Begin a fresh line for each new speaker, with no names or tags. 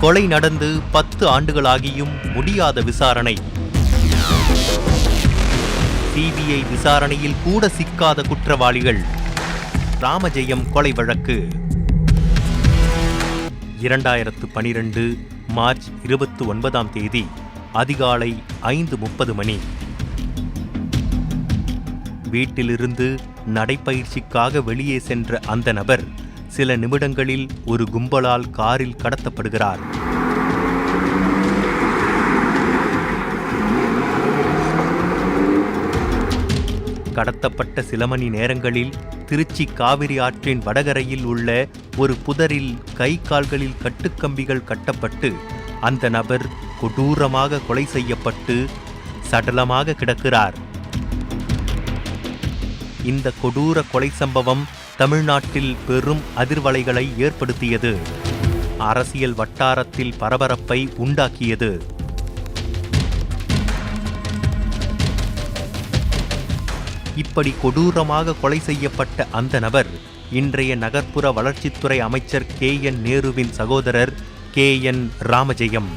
கொலை நடந்து 10 ஆண்டுகளாகியும் முடியாத விசாரணை. சிபிஐ விசாரணையில் கூட சிக்காத குற்றவாளிகள். ராமஜெயம் கொலை வழக்கு 2012 மார்ச் 29ஆம் தேதி அதிகாலை 5:30 மணி. வீட்டிலிருந்து நடைப்பயிற்சிக்காக வெளியே சென்ற அந்த நபர் சில நிமிடங்களில் ஒரு கும்பலால் காரில் கடத்தப்படுகிறார். கடத்தப்பட்ட சில மணி நேரங்களில் திருச்சி காவிரி ஆற்றின் வடகரையில் உள்ள ஒரு புதரில் கை கால்களில் கட்டுக்கம்பிகள் கட்டப்பட்டு அந்த நபர் கொடூரமாக கொலை செய்யப்பட்டு சடலமாக கிடக்கிறார். இந்த கொடூர கொலை சம்பவம் தமிழ்நாட்டில் பெரும் அதிர்வலைகளை ஏற்படுத்தியது. அரசியல் வட்டாரத்தில் பரபரப்பை உண்டாக்கியது. இப்படி கொடூரமாக கொலை செய்யப்பட்ட அந்த நபர் இன்றைய நகர்ப்புற வளர்ச்சித்துறை அமைச்சர் KN நேருவின் சகோதரர் KN ராமஜெயம்.